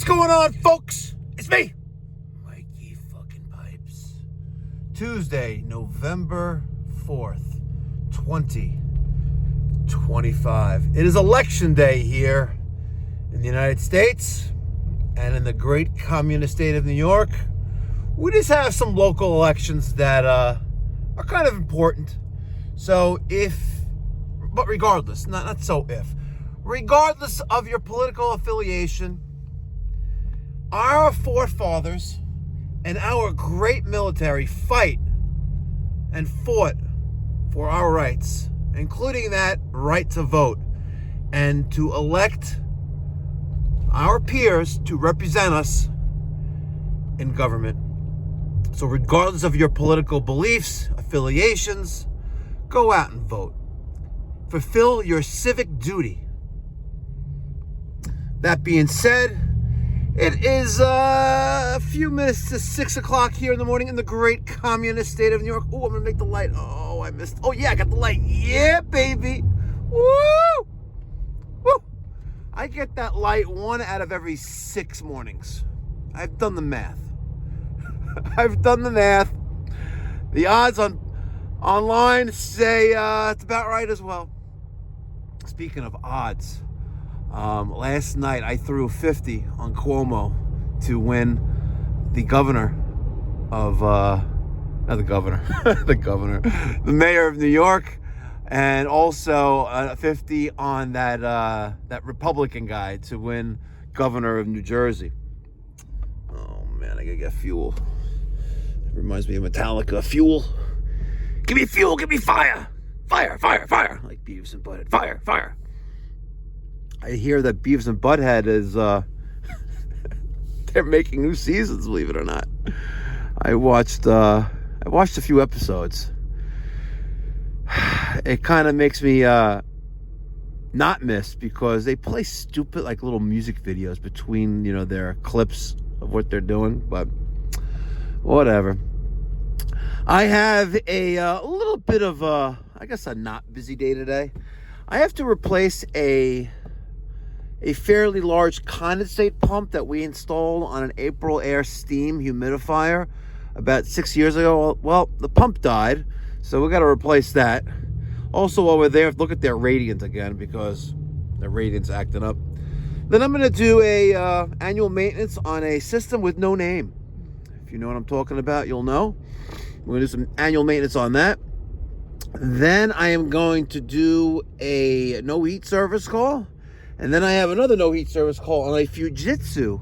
What's going on, folks? It's me, Mikey fucking Pipes. Tuesday, November 4th, 2025. It is election day here in the United States and in the great communist state of New York. We just have some local elections that are kind of important. So regardless of your political affiliation, our forefathers and our great military fight and fought for our rights, including that right to vote and to elect our peers to represent us in government. So regardless of your political beliefs, affiliations, go out and vote. Fulfill your civic duty. That being said, it is a few minutes to 6 o'clock here in the morning in the great communist state of New York. Oh, I'm going to make the light. Oh, I missed. Oh, yeah, I got the light. Yeah, baby. Woo! Woo! I get that light 1 out of every 6 mornings. I've done the math. The odds online say it's about right as well. Speaking of odds, last night I threw 50 on Cuomo to win the governor of, not the governor, the mayor of New York, and also 50 on that Republican guy to win governor of New Jersey. Oh man, I gotta get fuel. It reminds me of Metallica. Fuel. Give me fuel, give me fire. Fire, fire, fire. Like Beavis and Butthead. Fire, fire. I hear that Beavis and Butthead is, they're making new seasons, believe it or not. I watched a few episodes. It kind of makes me not miss because they play stupid like little music videos between, their clips of what they're doing, but whatever. I have a little bit of a not busy day today. I have to replace a fairly large condensate pump that we installed on an April Air steam humidifier about 6 years ago. Well, the pump died, so we got to replace that. Also, while we're there, look at their radiant again because their radiant's acting up. Then I'm going to do a annual maintenance on a system with no name. If you know what I'm talking about, you'll know. We're going to do some annual maintenance on that. Then I am going to do a no heat service call. And then I have another no heat service call on a Fujitsu.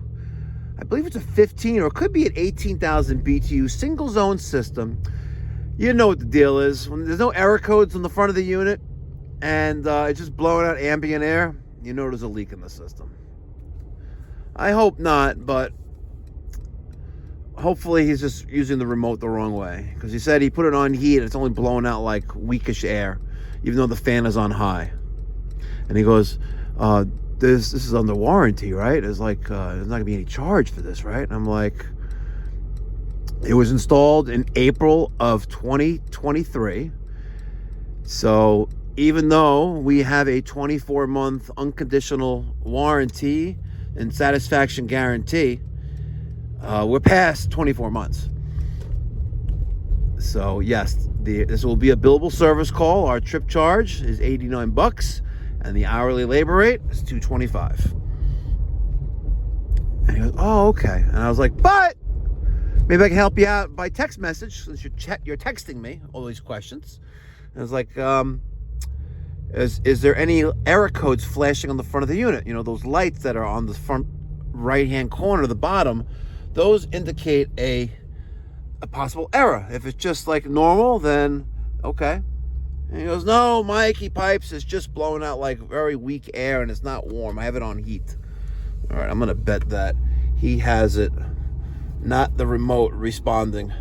I believe it's a 15 or it could be an 18,000 BTU single zone system. You know what the deal is. When there's no error codes on the front of the unit and it's just blowing out ambient air, you know there's a leak in the system. I hope not, but hopefully he's just using the remote the wrong way. Because he said he put it on heat and it's only blowing out like weakish air, even though the fan is on high. And he goes, this is under warranty, right? It's like, there's not gonna be any charge for this, right? And I'm like, it was installed in April of 2023. So even though we have a 24-month unconditional warranty and satisfaction guarantee, we're past 24 months. So yes, this will be a billable service call. Our trip charge is $89. And the hourly labor rate is $225. And he goes, oh, okay. And I was like, but maybe I can help you out by text message since you're texting me all these questions. And I was like, is there any error codes flashing on the front of the unit? Those lights that are on the front right-hand corner, the bottom, those indicate a possible error. If it's just like normal, then okay. And he goes, no, Mikey Pipes is just blowing out like very weak air and it's not warm. I have it on heat. All right, I'm going to bet that he has it, not the remote responding.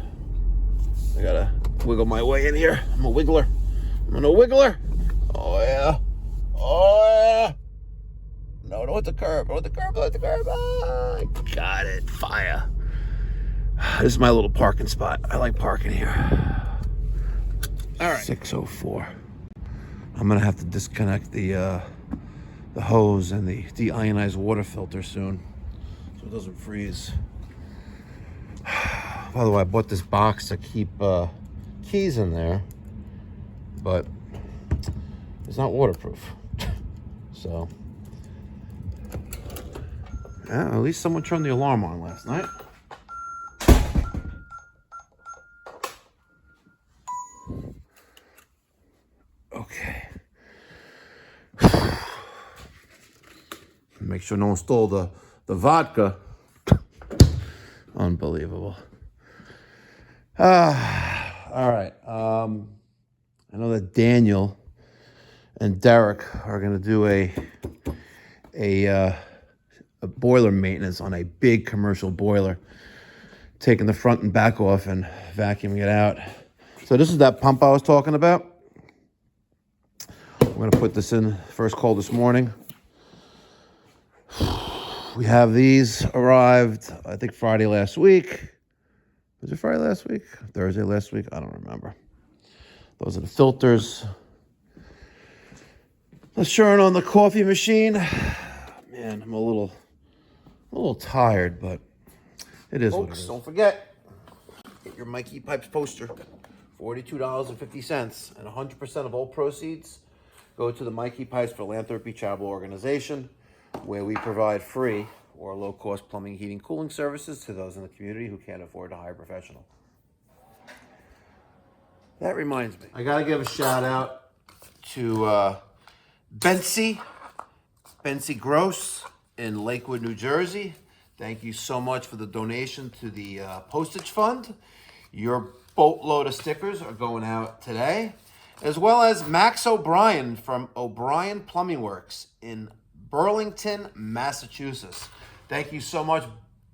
I got to wiggle my way in here. I'm a wiggler. Oh, yeah. Oh, yeah. No, don't hit the curb. Don't hit the curb. Don't hit the curb. Ah, I got it. Fire. This is my little parking spot. I like parking here. All right. 6:04. I'm gonna have to disconnect the hose and the deionized water filter soon. so it doesn't freeze. By the way, I bought this box to keep keys in there, but it's not waterproof. So, yeah, at least someone turned the alarm on last night. Okay. Make sure no one stole the vodka. Unbelievable. All right. I know that Daniel and Derek are going to do a boiler maintenance on a big commercial boiler, taking the front and back off and vacuuming it out. So this is that pump I was talking about. We're going to put this in first call this morning. We have these arrived, I think, Friday last week. Was it Friday last week? Thursday last week? I don't remember. Those are the filters. Let's turn on the coffee machine. Man, I'm a little tired, but it is what it is. Don't forget, get your Mikey Pipes poster. $42.50, and 100% of all proceeds go to the Mikey Pipes Philanthropy charitable organization, where we provide free or low-cost plumbing, heating, cooling services to those in the community who can't afford to hire a professional. That reminds me, I gotta give a shout out to Bency Gross in Lakewood, New Jersey. Thank you so much for the donation to the postage fund. Your boatload of stickers are going out today, as well as Max O'Brien from O'Brien Plumbing Works in Burlington, Massachusetts. Thank you so much,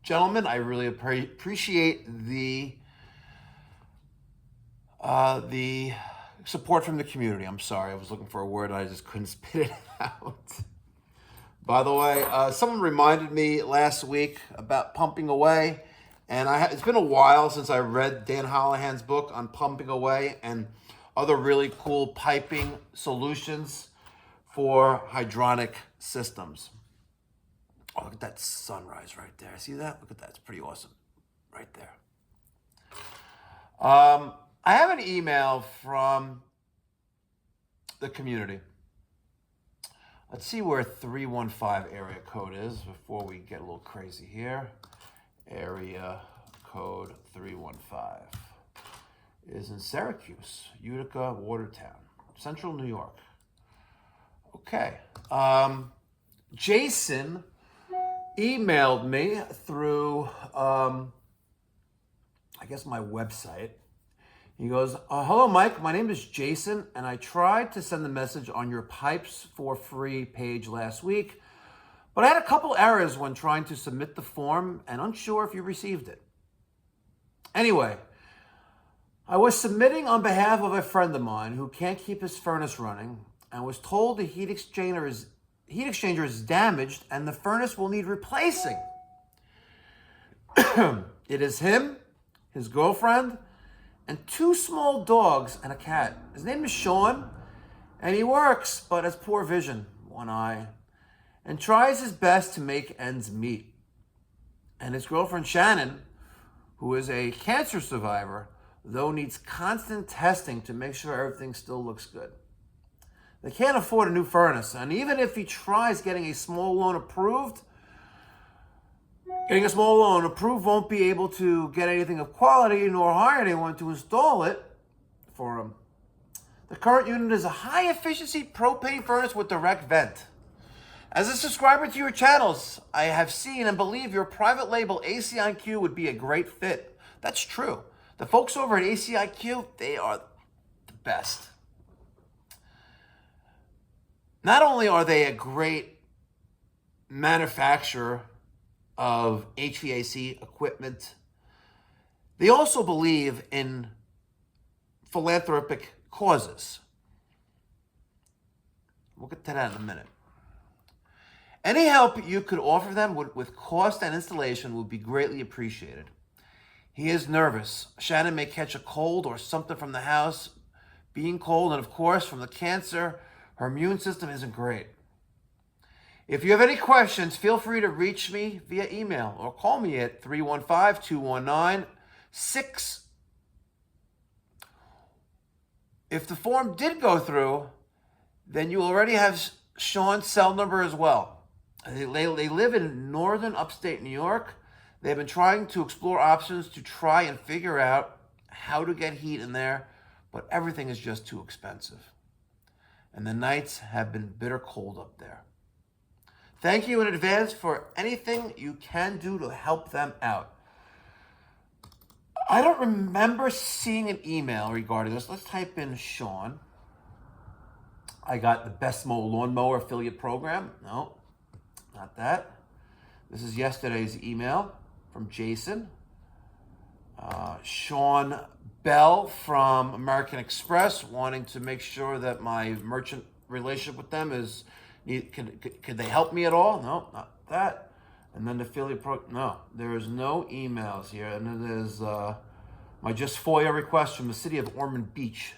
gentlemen. I really appreciate the support from the community. I'm sorry, I was looking for a word and I just couldn't spit it out. By the way, someone reminded me last week about pumping away, and it's been a while since I read Dan Holohan's book on pumping away and other really cool piping solutions for hydronic systems. Oh, look at that sunrise right there. See that? Look at that. It's pretty awesome right there. I have an email from the community. Let's see where 315 area code is before we get a little crazy here. Area code 315 is in Syracuse, Utica, Watertown, Central New York. Okay. Jason emailed me through, I guess, my website. He goes, hello, Mike. My name is Jason, and I tried to send the message on your Pipes for Free page last week, but I had a couple errors when trying to submit the form and unsure if you received it. Anyway, I was submitting on behalf of a friend of mine who can't keep his furnace running and was told the heat exchanger is damaged and the furnace will need replacing. It is him, his girlfriend, and 2 small dogs and a cat. His name is Sean, and he works, but has poor vision, one eye, and tries his best to make ends meet. And his girlfriend Shannon, who is a cancer survivor, though needs constant testing to make sure everything still looks good. They can't afford a new furnace, and even if he tries getting a small loan approved won't be able to get anything of quality nor hire anyone to install it for him. The current unit is a high-efficiency propane furnace with direct vent. As a subscriber to your channels, I have seen and believe your private label ACIQ would be a great fit. That's true. The folks over at ACIQ, they are the best. Not only are they a great manufacturer of HVAC equipment, they also believe in philanthropic causes. We'll get to that in a minute. Any help you could offer them with cost and installation would be greatly appreciated. He is nervous. Shannon may catch a cold or something from the house being cold, and of course from the cancer, her immune system isn't great. If you have any questions, feel free to reach me via email or call me at 315-219-6. If the form did go through, then you already have Sean's cell number as well. They live in northern upstate New York. They've been trying to explore options to try and figure out how to get heat in there, but everything is just too expensive. And the nights have been bitter cold up there. Thank you in advance for anything you can do to help them out. I don't remember seeing an email regarding this. Let's type in Sean. I got the Best Lawnmower affiliate program. No, not that. This is yesterday's email from Jason. Sean Bell from American Express wanting to make sure that my merchant relationship with them is, could they help me at all? No, not that. And then the affiliate no, there is no emails here. And then there's my just FOIA request from the city of Ormond Beach.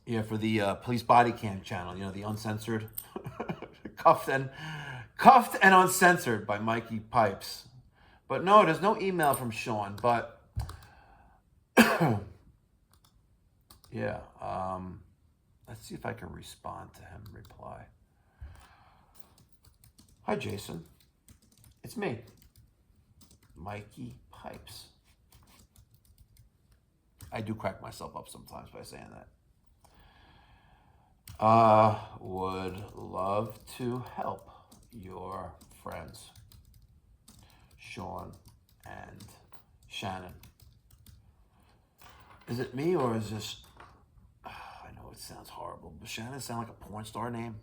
Yeah, for the police body cam channel, the Uncensored. Cuffed and Uncensored by Mikey Pipes. But no, there's no email from Sean, but yeah, let's see if I can respond to him, reply. Hi, Jason. It's me, Mikey Pipes. I do crack myself up sometimes by saying that. Would love to help your friends, Sean and Shannon. Is it me or is this, I know it sounds horrible, but Shannon sound like a porn star name?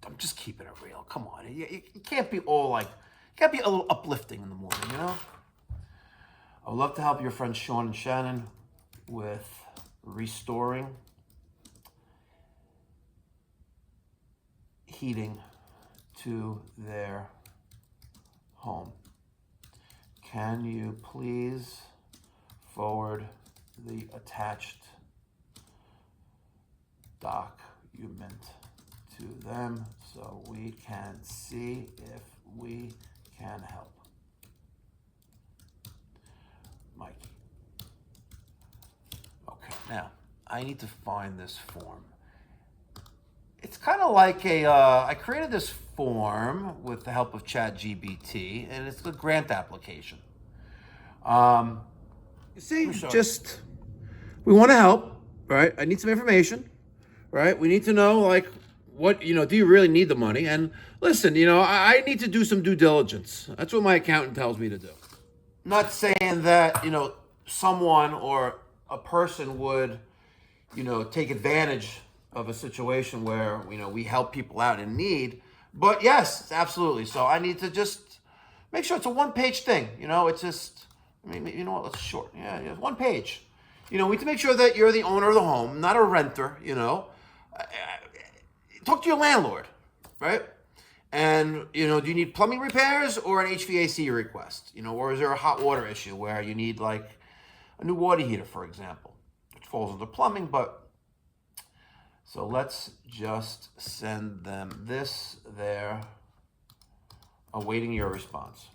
I'm just keeping it real. Come on. You can't be all like, you gotta be a little uplifting in the morning, I would love to help your friends Sean and Shannon with restoring heating to their home. Can you please forward the attached document to them so we can see if we can help? Mikey. Okay, now I need to find this form. It's kind of like I created this form with the help of ChatGPT, and it's a grant application. You see, just, we want to help, right? I need some information, right? We need to know, like, what, do you really need the money? And listen, I need to do some due diligence. That's what my accountant tells me to do. Not saying that, someone or a person would, take advantage of a situation where, we help people out in need. But yes, absolutely. So I need to just make sure it's a one-page thing. It's just, you know what, let's short. Yeah, 1 page. We need to make sure that you're the owner of the home, not a renter, Talk to your landlord, right? And, do you need plumbing repairs or an HVAC request? Or is there a hot water issue where you need, like, a new water heater, for example, which falls under plumbing, but so let's just send them this there, awaiting your response.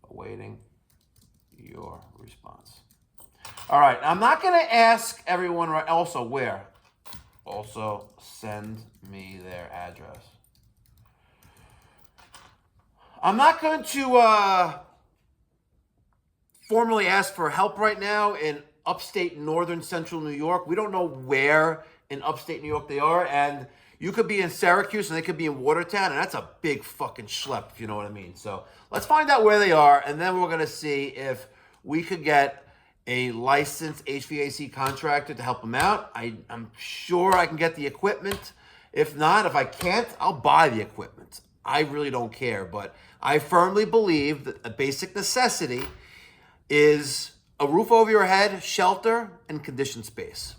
Awaiting your response. All right, I'm not going to ask everyone also where. Also send me their address. I'm not going to formally ask for help right now in upstate northern central New York. We don't know where in upstate New York they are, and you could be in Syracuse and they could be in Watertown, and that's a big fucking schlep, if you know what I mean. So let's find out where they are, and then we're going to see if we could get a licensed HVAC contractor to help them out. I'm sure I can get the equipment. If not, if I can't, I'll buy the equipment. I really don't care, but I firmly believe that a basic necessity is a roof over your head, shelter, and conditioned space.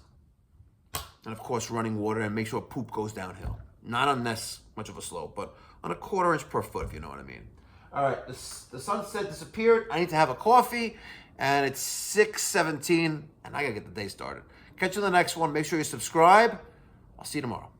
And of course, running water, and make sure poop goes downhill. Not on this much of a slope, but on a 1/4 inch per foot, if you know what I mean. All right, the sunset disappeared. I need to have a coffee, and it's 6:17, and I gotta get the day started. Catch you in the next one. Make sure you subscribe. I'll see you tomorrow.